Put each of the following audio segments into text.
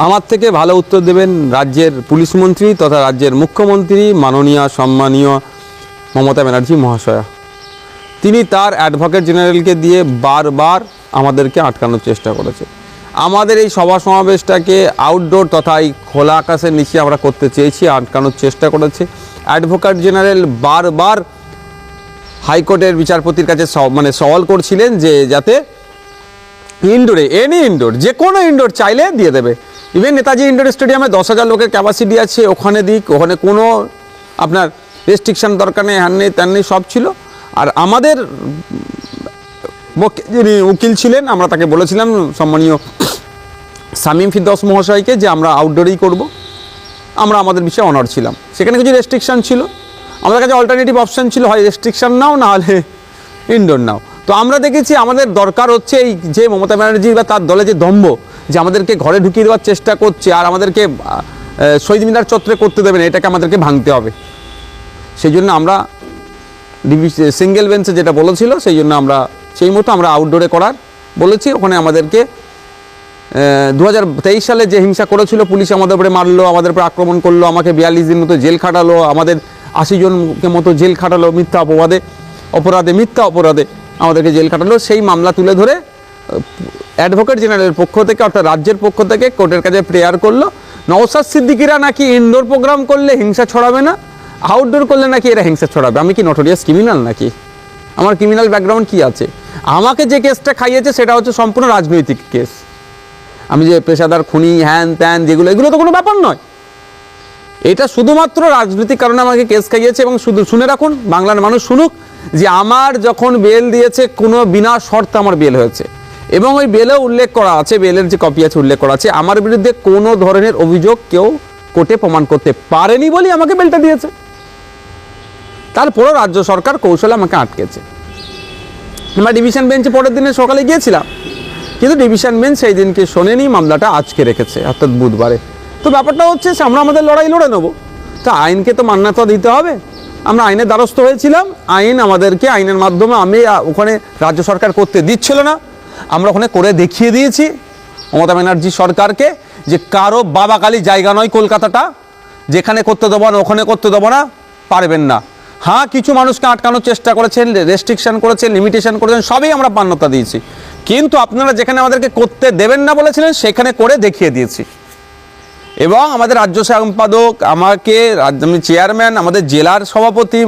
আমার থেকে ভালো উত্তর দেবেন রাজ্যের পুলিশ মন্ত্রী তথা রাজ্যের মুখ্যমন্ত্রী মাননীয় সম্মানীয় মমতা ব্যানার্জি মহাশয়া। তিনি তার অ্যাডভোকেট জেনারেলকে দিয়ে বারবার আমাদেরকে আটকানোর চেষ্টা করেছে। আমাদের এই সভা সমাবেশটাকে আউটডোর তথা এই খোলা আকাশের নিচে আমরা করতে চেয়েছি, আটকানোর চেষ্টা করেছে। অ্যাডভোকেট জেনারেল বারবার হাইকোর্টের বিচারপতির কাছে সওয়াল করছিলেন যে যাতে ইনডোরে এনি ইনডোর যে কোনো ইনডোর চাইলে দিয়ে দেবে। ইভেন নেতাজি ইনডোর স্টেডিয়ামে 10,000 লোকের ক্যাপাসিটি আছে, ওখানে দিক, ওখানে কোনো আপনার রেস্ট্রিকশন দরকার নেই, হ্যান নেই ত্যান নেই, সব ছিল। আর আমাদের যিনি উকিল ছিলেন আমরা তাকে বলেছিলাম সম্মানীয় শামীম ফিরদৌস মহাশয়কে যে আমরা আউটডোরেই করব, আমরা আমাদের বিষয়ে অনার ছিলাম। সেখানে কিছু রেস্ট্রিকশান ছিল, আমাদের কাছে অল্টারনেটিভ অপশান ছিল, হয় রেস্ট্রিকশান নাও না হলে ইনডোর নাও। তো আমরা দেখেছি আমাদের দরকার হচ্ছে এই যে মমতা ব্যানার্জি বা তার দলে যে দম্ভ যে আমাদেরকে ঘরে ঢুকিয়ে দেওয়ার চেষ্টা করছে আর আমাদেরকে শহীদ মিনার চত্বরে করতে দেবে না, এটাকে আমাদেরকে ভাঙতে হবে। সেই জন্য আমরা সিঙ্গেল বেঞ্চে যেটা বলেছিল সেই জন্য আমরা সেই মতো আমরা আউটডোরে করার বলেছি। ওখানে আমাদেরকে 2023 সালে যে হিংসা করেছিল, পুলিশ আমাদের উপরে মারলো, আমাদের উপরে আক্রমণ করলো, আমাকে 42 দিন মতো জেল খাটালো, আমাদের 80 জনকে মতো জেল খাটালো মিথ্যা মিথ্যা অপরাধে আমাদেরকে জেল খাটালো। সেই মামলা তুলে ধরে অ্যাডভোকেট জেনারেলের পক্ষ থেকে অর্থাৎ রাজ্যের পক্ষ থেকে কোর্টের কাছে প্রেয়ার করলো নওশাদ সিদ্দিকীরা নাকি ইনডোর প্রোগ্রাম করলে হিংসা ছড়াবে না, আউটডোর করলে নাকি এরা হিংসা ছড়াবে। আমি কি নটোরিয়াস ক্রিমিনাল নাকি? আমার ক্রিমিনাল ব্যাকগ্রাউন্ড কি আছে? আমাকে যে কেসটা খাইয়েছে সেটা হচ্ছে সম্পূর্ণ রাজনৈতিক কেস। আমি যে পেশাদার খুনি হ্যান ত্যান যেগুলো, এগুলো তো কোনো ব্যাপার নয়। এটা শুধুমাত্র রাজনৈতিক কারণে আমাকে কেস খাইয়েছে। এবং শুধু শুনে রাখুন, বাংলার মানুষ শুনুক যে আমার যখন বেল দিয়েছে কোনো বিনা শর্তে আমার বেল হয়েছে এবং ওই বেলেও উল্লেখ করা আছে, বেলের যে কপি আছে উল্লেখ করা আছে আমার বিরুদ্ধে কোনো ধরনের অভিযোগ কেউ কোর্টে প্রমাণ করতে পারেনি বলেই আমাকে বেলটা দিয়েছে। তারপরেও রাজ্য সরকার কৌশলে আমাকে আটকেছে। আমরা ডিভিশন বেঞ্চে পরের দিনে সকালে গিয়েছিলাম, কিন্তু ডিভিশন বেঞ্চ সেই দিনকে শোনেনি, মামলাটা আজকে রেখেছে অর্থাৎ বুধবারে। তো ব্যাপারটা হচ্ছে আমরা আমাদের লড়াই লড়ে নেবো, তো আইনকে তো মান্যতা দিতে হবে। আমরা আইনের দ্বারস্থ হয়েছিলাম, আইন আমাদেরকে আইনের মাধ্যমে আমি ওখানে রাজ্য সরকার করতে দিচ্ছিল না, আমরা ওখানে করে দেখিয়ে দিয়েছি মমতা ব্যানার্জি সরকারকে যে কারো বাবাকালী জায়গা নয় কলকাতাটা, যেখানে করতে দেবো না ওখানে করতে দেবো না, পারবেন না। হ্যাঁ, কিছু মানুষকে আটকানোর চেষ্টা করেছেন, রেস্ট্রিকশন করেছেন, লিমিটেশন করেছেন, সবই আমরা মান্যতা দিয়েছি। কিন্তু আপনারা যেখানে আমাদেরকে করতে দেবেন না বলেছিলেন সেখানে করে দেখিয়ে দিয়েছি। এবং আমাদের রাজ্য সম্পাদক, আমাকে চেয়ারম্যান, আমাদের জেলার সভাপতি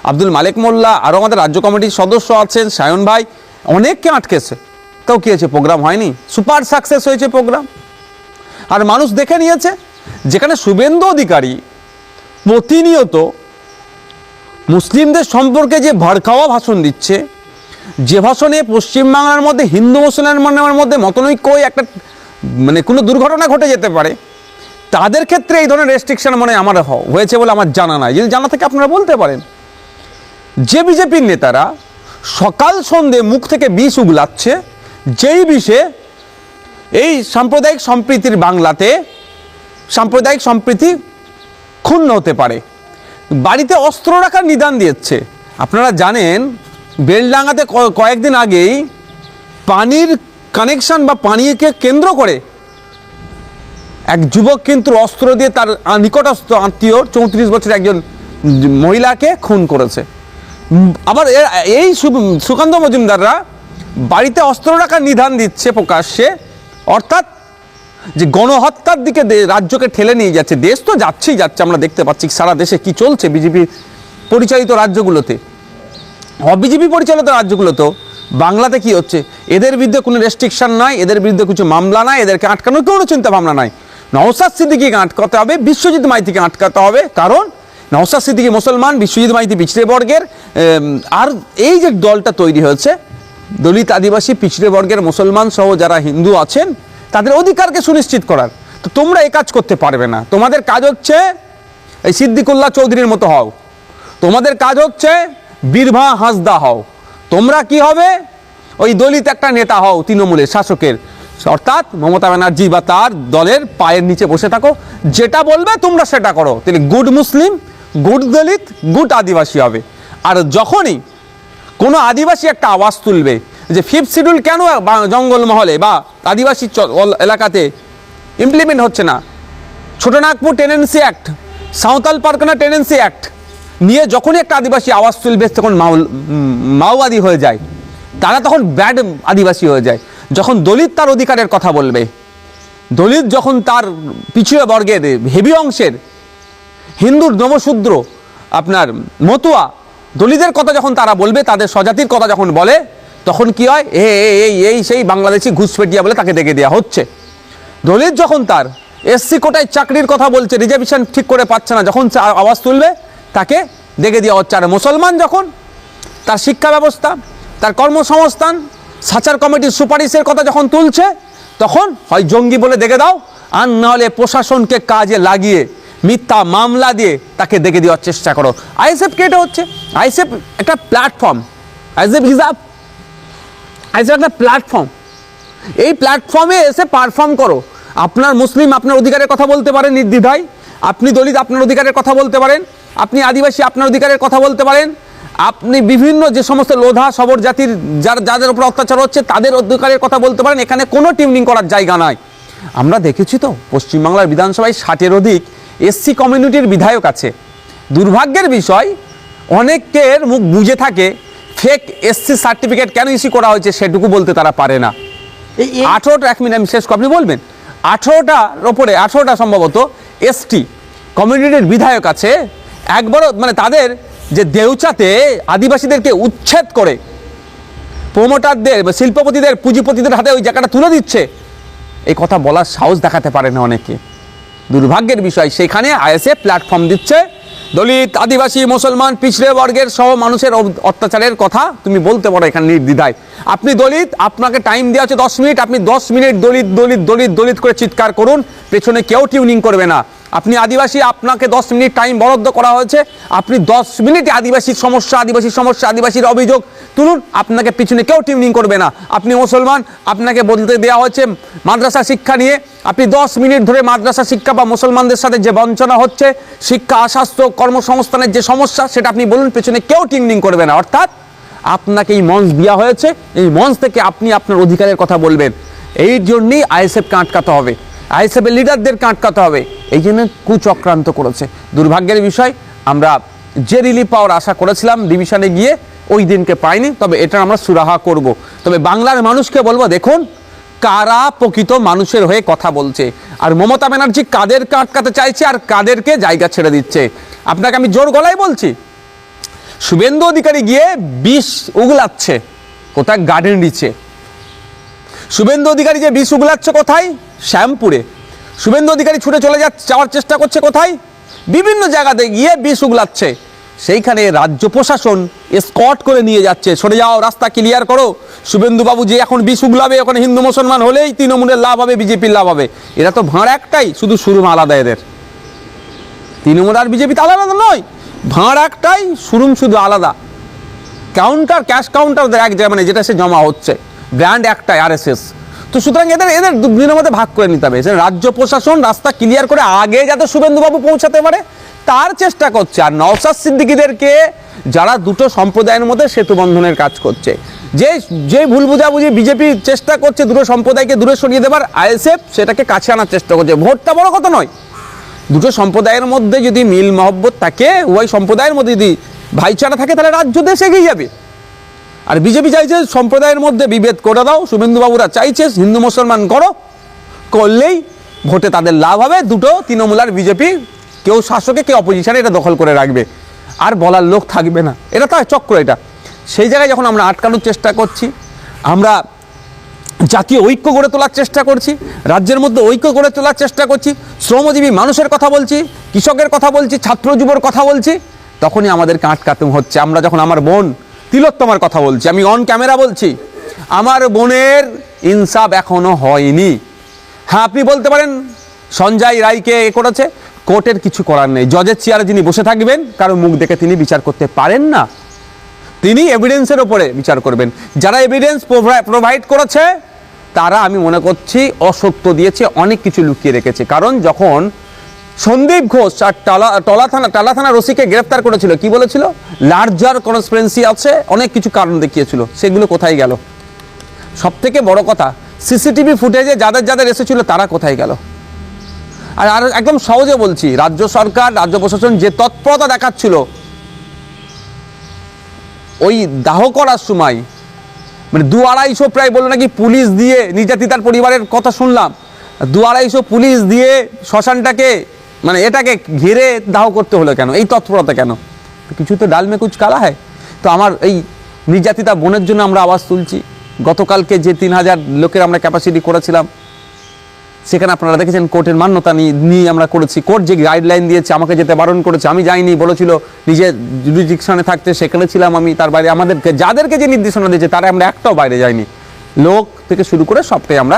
আব্দুল মালিক মোল্লা, আরও আমাদের রাজ্য কমিটির সদস্য আছেন সায়ন ভাই, অনেককে আটকেছে। তাও কী হয়েছে? প্রোগ্রাম হয়নি, সুপার সাকসেস হয়েছে প্রোগ্রাম। আর মানুষ দেখে নিয়েছে যেখানে শুভেন্দু অধিকারী প্রতিনিয়ত মুসলিমদের সম্পর্কে যে ভড়কাওয়া ভাষণ দিচ্ছে, যে ভাষণে পশ্চিমবাংলার মধ্যে হিন্দু মুসলমানের মধ্যে মতনৈক্য একটা কোনো দুর্ঘটনা ঘটে যেতে পারে, তাদের ক্ষেত্রে এই ধরনের রেস্ট্রিকশন আমার হয়েছে বলে আমার জানা নাই। যদি জানা থেকে আপনারা বলতে পারেন। যে বিজেপির নেতারা সকাল সন্ধে মুখ থেকে বিষ উগলাচ্ছে, যেই বিষে এই সাম্প্রদায়িক সম্প্রীতির বাংলাতে সাম্প্রদায়িক সম্প্রীতি ক্ষুণ্ণ হতে পারে, বাড়িতে অস্ত্র রাখার নিদান দিচ্ছে। আপনারা জানেন বেলডাঙ্গাতে কয়েকদিন আগেই পানির কানেকশন বা পানীয়কে কেন্দ্র করে এক যুবক কিন্তু অস্ত্র দিয়ে তার নিকটস্থ আত্মীয় 34 বছরের একজন মহিলাকে খুন করেছে। আবার এই সুকান্ত মজুমদাররা বাড়িতে অস্ত্র রাখার নিদান দিচ্ছে প্রকাশ্যে, অর্থাৎ যে গণহত্যার দিকে রাজ্যকে ঠেলে নিয়ে যাচ্ছে। দেশ তো যাচ্ছেই যাচ্ছে, আমরা দেখতে পাচ্ছি সারা দেশে কি চলছে বিজেপি পরিচালিত রাজ্যগুলোতে। অবিজেপি পরিচালিত রাজ্যগুলোতেও বাংলাতে কি হচ্ছে, এদের বিরুদ্ধে কোনো রেস্ট্রিকশন নাই, এদের বিরুদ্ধে কিছু মামলা নাই, এদেরকে আটকানোর কোনো চিন্তা ভাবনা নাই। নওশাদ সিদ্দিকীকে আটকাতে হবে, বিশ্বজিৎ মাইতিকে আটকাতে হবে, কারণ নওশাদ সিদ্দিকী মুসলমান, বিশ্বজিৎ মাইতি পিছড়ে বর্গের। আর এই যে দলটা তৈরি হয়েছে দলিত আদিবাসী পিছড়ে বর্গের মুসলমান সহ যারা হিন্দু আছেন তাদের অধিকারকে সুনিশ্চিত করার, তো তোমরা এই কাজ করতে পারবে না। তোমাদের কাজ হচ্ছে এই সিদ্দিকুল্লাহ চৌধুরীর মতো হও, তোমাদের কাজ হচ্ছে বীরভা হাঁসদা হও, তোমরা কি হবে ওই দলিত একটা নেতা হও তৃণমূলের শাসকের, অর্থাৎ মমতা ব্যানার্জি বা তার দলের পায়ের নিচে বসে থাকো, যেটা বলবে তোমরা সেটা করো, তাহলে গুড মুসলিম, গুড দলিত, গুড আদিবাসী হবে। আর যখনই কোনো আদিবাসী একটা আওয়াজ তুলবে যে 5th শিডিউল কেন জঙ্গলমহলে বা আদিবাসী এলাকাতে ইমপ্লিমেন্ট হচ্ছে না। Chotanagpur tenancy act, Santhal Pargana tenancy act নিয়ে যখনই একটা আদিবাসী আওয়াজ তুলবে তখন মাওবাদী হয়ে যায়, তারা তখন ব্যাড আদিবাসী হয়ে যায়। যখন দলিত তার অধিকারের কথা বলবে, দলিত যখন তার পিছিয়ে বর্গের হেভি অংশের হিন্দুর নবশূদ্র আপনার মতুয়া দলিতের কথা যখন তারা বলবে, তাদের স্বজাতির কথা যখন বলে, তখন কি হয়, এই সেই বাংলাদেশি ঘুষপেটিয়া বলে তাকে ডেকে দেওয়া হচ্ছে। দলিত যখন তার এসসি কোটায় চাকরির কথা বলছে, রিজার্ভেশন ঠিক করে পাচ্ছে না, যখন আওয়াজ তুলবে তাকে ডেকে দেওয়া হচ্ছে। আর মুসলমান যখন তার শিক্ষা ব্যবস্থা, তার কর্মসংস্থান, সাচার কমিটির সুপারিশের কথা যখন তুলছে, তখন হয় জঙ্গি বলে দেখে দাও, আর নাহলে প্রশাসনকে কাজে লাগিয়ে মিথ্যা মামলা দিয়ে তাকে দেখে দেওয়ার চেষ্টা করো। আইএসএফ কে এটা হচ্ছে, আইএসএফ একটা প্ল্যাটফর্ম, আইএসএফ একটা প্ল্যাটফর্ম। এই প্ল্যাটফর্মে এসে পারফর্ম করো। আপনার মুসলিম আপনার অধিকারের কথা বলতে পারেন নির্দ্বিধায়, আপনি দলিত আপনার অধিকারের কথা বলতে পারেন, আপনি আদিবাসী আপনার অধিকারের কথা বলতে পারেন, আপনি বিভিন্ন যে সমস্ত লোধা সবর জাতির যাদের উপর অত্যাচার হচ্ছে তাদের অধিকারের কথা বলতে পারেন। এখানে কোনো টিউনিং করার জায়গা নাই। আমরা দেখেছি তো পশ্চিমবাংলার বিধানসভায় 60-এর অধিক এসসি কমিউনিটির বিধায়ক আছে। দুর্ভাগ্যের বিষয়, অনেকের মুখ বুঝে থাকে ফেক এসসি সার্টিফিকেট কেন ইস্যু করা হয়েছে সেটুকু বলতে তারা পারে না। 18টা, 1 মিনিট আমি শেষ করে, আপনি বলবেন, 18টার ওপরে 18টা সম্ভবত এসটি কমিউনিটির বিধায়ক আছে। একবারও মানে তাদের যে দেউচাতে আদিবাসীদেরকে উচ্ছেদ করে প্রমোটারদের বা শিল্পপতিদের পুঁজিপতিদের হাতে ওই জায়গাটা তুলে দিচ্ছে, এই কথা বলার সাহস দেখাতে পারে না অনেকে। দুর্ভাগ্যের বিষয়, সেখানে আইএসএফ প্ল্যাটফর্ম দিচ্ছে। দলিত, আদিবাসী, মুসলমান, পিছড়ে বর্গের সহ মানুষের অত্যাচারের কথা তুমি বলতে পারো এখানে নির্দ্বিধায়। আপনি দলিত, আপনাকে টাইম দেওয়া হচ্ছে 10 মিনিট, আপনি 10 মিনিট দলিত দলিত দলিত দলিত করে চিৎকার করুন, পেছনে কেউ টিউনিং করবে না। আপনি আদিবাসী, আপনাকে 10 মিনিট টাইম বরাদ্দ করা হয়েছে, আপনি 10 মিনিটে আদিবাসীর সমস্যা, আদিবাসীর অভিযোগ তুলুন, আপনাকে পিছনে কেউ টিউনিং করবে না। আপনি মুসলমান, আপনাকে বলতে দেওয়া হয়েছে মাদ্রাসা শিক্ষা নিয়ে, আপনি 10 মিনিট ধরে মাদ্রাসা শিক্ষা বা মুসলমানদের সাথে যে বঞ্চনা হচ্ছে, শিক্ষা, স্বাস্থ্য, কর্মসংস্থানের যে সমস্যা, সেটা আপনি বলুন, পেছনে কেউ টিউনিং করবে না। অর্থাৎ আপনাকে এই মঞ্চ দেওয়া হয়েছে, এই মঞ্চ থেকে আপনি আপনার অধিকারের কথা বলবেন। এই জন্যই আইএসএফকে আটকাতে হবে, আইএসএফের লিডারদেরকে আটকাতে হবে। এই জন্য কুচক্রান্ত করেছে। দুর্ভাগ্যের বিষয়, আমরা যে রিলিফ পাওয়ার আশা করেছিলাম ডিভিশনে গিয়ে, ওই দিনকে পাইনি। তবে এটা আমরা সুরাহা করব। তবে বাংলার মানুষকে বলবো, দেখুন কারা প্রকৃত মানুষের হয়ে কথা বলছে, আর মমতা ব্যানার্জি কাদেরকে আটকাতে চাইছে আর কাদেরকে জায়গা ছেড়ে দিচ্ছে। আপনাকে আমি জোর গলায় বলছি, শুভেন্দু অধিকারী গিয়ে বিষ উগলাচ্ছে কোথায়, গার্ডেন রিচে। শুভেন্দু অধিকারী যে বিষ উগলাচ্ছে কোথায়, শ্যামপুরে। শুভেন্দু অধিকারী ছুটে চলে যাওয়ার চেষ্টা করছে কোথায়, বিভিন্ন জায়গাতে গিয়ে বিষ উগলাচ্ছে। সেইখানে রাজ্য প্রশাসন এসকর্ট করে নিয়ে যাচ্ছে, সরে যাও, রাস্তা ক্লিয়ার করো। শুভেন্দু বাবু যে এখন বিষ উগলাবে, ওখানে হিন্দু মুসলমান হলেই তৃণমূলের লাভ হবে, বিজেপির লাভ হবে। এরা তো ভাঁড় একটাই, শুধু শুরু আলাদা এদের। তৃণমূল আর বিজেপি তো আলাদা নয়, ভাঁড় একটাই, শুরুম শুধু আলাদা। কাউন্টার, ক্যাশ কাউন্টার এক জায়গায়, মানে যেটা সে জমা হচ্ছে, ব্র্যান্ড একটাই, আরএসএস। তো সুতরাং এদের দুদিনের মধ্যে ভাগ করে নিতে হবে। রাজ্য প্রশাসন রাস্তা ক্লিয়ার করে আগে যাতে শুভেন্দুবাবু পৌঁছাতে পারে তার চেষ্টা করছে। আর নওশাদ সিদ্দিকীদেরকে, যারা দুটো সম্প্রদায়ের মধ্যে সেতু বন্ধনের কাজ করছে, যে ভুল বুঝাবুঝি বিজেপি চেষ্টা করছে দুটো সম্প্রদায়কে দূরে সরিয়ে দেবার, আইএসএফ সেটাকে কাছে আনার চেষ্টা করছে। ভোটটা বড় কথা নয়, দুটো সম্প্রদায়ের মধ্যে যদি মিল মহব্বত থাকে, ওই সম্প্রদায়ের মধ্যে যদি ভাইচারা থাকে, তাহলে রাজ্য দেশ এগিয়ে যাবে। আর বিজেপি চাইছে সম্প্রদায়ের মধ্যে বিভেদ করে দাও, শুভেন্দুবাবুরা চাইছে হিন্দু মুসলমান করলেই ভোটে তাদের লাভ হবে। দুটো তৃণমূল আর বিজেপি, কেউ শাসকে কেউ অপোজিশনে, এটা দখল করে রাখবে, আর বলার লোক থাকবে না। এটা তো চক্র। এটা সেই জায়গায় যখন আমরা আটকানোর চেষ্টা করছি, আমরা জাতীয় ঐক্য গড়ে তোলার চেষ্টা করছি, রাজ্যের মধ্যে ঐক্য গড়ে তোলার চেষ্টা করছি, শ্রমজীবী মানুষের কথা বলছি, কৃষকের কথা বলছি, ছাত্র যুবর কথা বলছি, তখনই আমাদেরকে আটকাতে হচ্ছে। আমরা যখন আমার বোন তিলোত্তমার কথা বলছি, আমি অন ক্যামেরা বলছি, আমার বোনের ইনসাফ এখনো হয়নি। হ্যাঁ, আপনি বলতে পারেন সঞ্জয় রায়কে করেছে, কোর্টের কিছু করার নেই। জজের চেয়ারে যিনি বসে থাকবেন, কারো মুখ দেখে তিনি বিচার করতে পারেন না, তিনি এভিডেন্সের ওপরে বিচার করবেন। যারা এভিডেন্স প্রোভাইড করেছে তারা, আমি মনে করছি, অসত্য দিয়েছে, অনেক কিছু লুকিয়ে রেখেছে। কারণ যখন সন্দীপ ঘোষ আর টালা থানা ওসিকে গ্রেফতার করেছিল, কি বলেছিল, লার্জার কনস্পিরেন্সি আছে, অনেক কিছু কারণ দেখিয়েছিল, সেগুলো কোথায় গেল? সব থেকে বড় কথা, সিসিটিভি ফুটেজে যাদের এসেছিল তারা কোথায় গেল? আর একদম সহজে বলছি, রাজ্য সরকার, রাজ্য প্রশাসন যে তৎপরতা দেখাচ্ছিল ওই দাহ করার সময়, মানে 2-250 প্রায় বললো নাকি পুলিশ দিয়ে, নির্যাতিতার পরিবারের কথা শুনলাম, 2-250 পুলিশ দিয়ে শ্মশানটাকে, মানে এটাকে ঘিরে দাহ করতে হলো কেন? এই তৎপরতা কেন? কিছু তো ডাল মে কুছ কালা হয়। তো আমার এই নির্যাতিতা বোনের জন্য আমরা আওয়াজ তুলছি। গতকালকে যে 3000 লোকের আমরা ক্যাপাসিটি করেছিলাম, সেখানে আপনারা দেখেছেন কোর্টের মান্যতা নিয়ে আমরা করেছি। কোর্ট যে গাইডলাইন দিয়েছে, আমাকে যেতে বারণ করেছে, আমি যাইনি, বলেছিল নিজের জুরিডিকশনে থাকতে, সেখানে ছিলাম আমি। তার বাইরে আমাদেরকে যাদেরকে যে নির্দেশনা দিয়েছে তারা আমরা একটাও বাইরে যাইনি, লোক থেকে শুরু করে সবটাই আমরা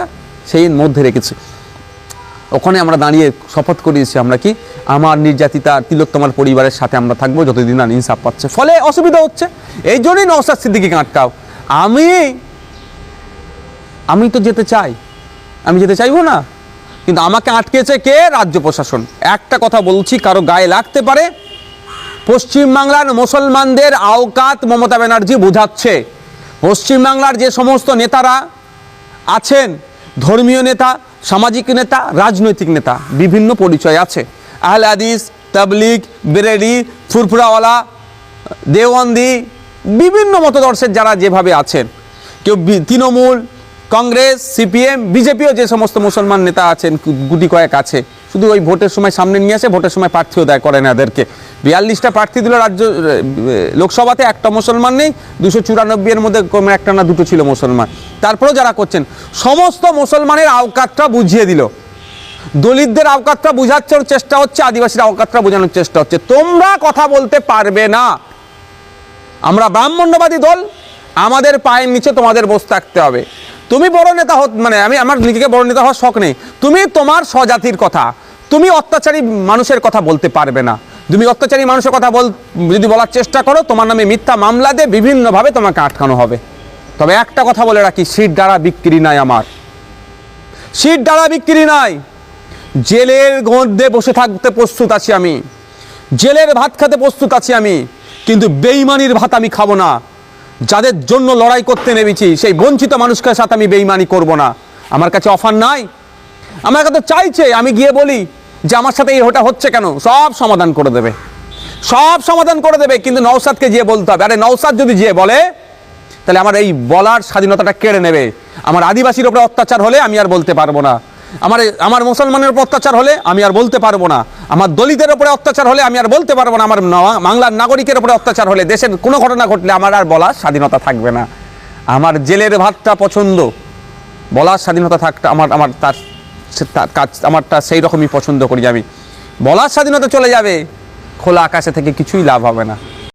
সেই মধ্যে রেখেছি। ওখানে আমরা দাঁড়িয়ে শপথ করিয়েছি আমরা কি, আমার নির্যাতিতা তিলোত্তমার পরিবারের সাথে আমরা থাকবো যতদিন না ইনসাফ পাচ্ছে। ফলে অসুবিধা হচ্ছে, এই জন্যই নওশাদ সিদ্দিকীকে আটকাও। আমি তো যেতে চাই, আমি যেতে চাইবো না, কিন্তু আমাকে আটকেছে কে? রাজ্য প্রশাসন। একটা কথা বলছি, কারো গায়ে লাগতে পারে, পশ্চিমবাংলার মুসলমানদের আওকাত মমতা ব্যানার্জি বোঝাচ্ছে। পশ্চিমবাংলার যে সমস্ত নেতারা আছেন, ধর্মীয় নেতা, সামাজিক নেতা, রাজনৈতিক নেতা, বিভিন্ন পরিচয় আছে, আহলে হাদিস, তাবলিগ, বেরেলি, ফুরফুরাওয়ালা, দেওবন্দি, বিভিন্ন মতদর্শের যারা যেভাবে আছেন, কেউ তৃণমূল, কংগ্রেস, সিপিএম, বিজেপিও যে সমস্ত মুসলমান নেতা আছেন, গুটি কয়েক আছে, শুধু ওই ভোটের সময় সামনে নিয়ে আসে, ভোটের সময় প্রার্থীও দেয় করে না এদেরকে। 42টা প্রার্থী দিল রাজ্য লোকসভাতে, একটা মুসলমান নেই, 294 এর মধ্যে একটা না দুটো ছিল মুসলমান। তারপরেও যারা করছেন, সমস্ত মুসলমানের আওকাতটা বুঝিয়ে দিল। দলিতদের আওকাতটা বোঝানোর চেষ্টা হচ্ছে, আদিবাসীর আওকাতটা বোঝানোর চেষ্টা হচ্ছে। তোমরা কথা বলতে পারবে না, আমরা ব্রাহ্মণ্যবাদী দল, আমাদের পায়ের নিচে তোমাদের বসে থাকতে হবে। তুমি বড় নেতা মানে আমি আমার নিজেকে বড় নেতা হওয়ার শখ নেই, তুমি তোমার স্বজাতির কথা, তুমি অত্যাচারী মানুষের কথা বলতে পারবে না। তুমি অত্যাচারী মানুষের কথা যদি বলার চেষ্টা করো, তোমার নামে মিথ্যা মামলা দিয়ে বিভিন্নভাবে তোমাকে আটকানো হবে। তবে একটা কথা বলে রাখি, সিট ডালা বিক্রি নাই, আমার সিট ডালা বিক্রি নাই। জেলের মধ্যে বসে থাকতে প্রস্তুত আছি আমি, জেলের ভাত খেতে প্রস্তুত আছি আমি, কিন্তু বেইমানির ভাত আমি খাবো না। যাদের জন্য লড়াই করতে নেমেছি, সেই বঞ্চিত মানুষের সাথে আমি বেইমানি করব না। আমার কাছে অফার নাই, আমার কাছে চাইছে, আমি গিয়ে বলি যে আমার সাথে এই ওটা হচ্ছে কেন, সব সমাধান করে দেবে, সব সমাধান করে দেবে। কিন্তু নওশাদকে গিয়ে বলতে হবে। আরে নওশাদ যদি গিয়ে বলে, তাহলে আমার এই বলার স্বাধীনতাটা কেড়ে নেবে। আমার আদিবাসীর উপরে অত্যাচার হলে আমি আর বলতে পারবো না, আমার মুসলমানের উপর অত্যাচার হলে আমি আর বলতে পারবো না, আমার দলিতের উপরে অত্যাচার হলে আমি আর বলতে পারবো না, আমার বাংলার নাগরিকের উপরে অত্যাচার হলে, দেশের কোনো ঘটনা ঘটলে আমার আর বলার স্বাধীনতা থাকবে না। আমার জেলের ভাতটা পছন্দ, বলার স্বাধীনতা থাকতে আমারটা সেই রকমই পছন্দ করি আমি। বলার স্বাধীনতা চলে যাবে, খোলা আকাশে থেকে কিছুই লাভ হবে না।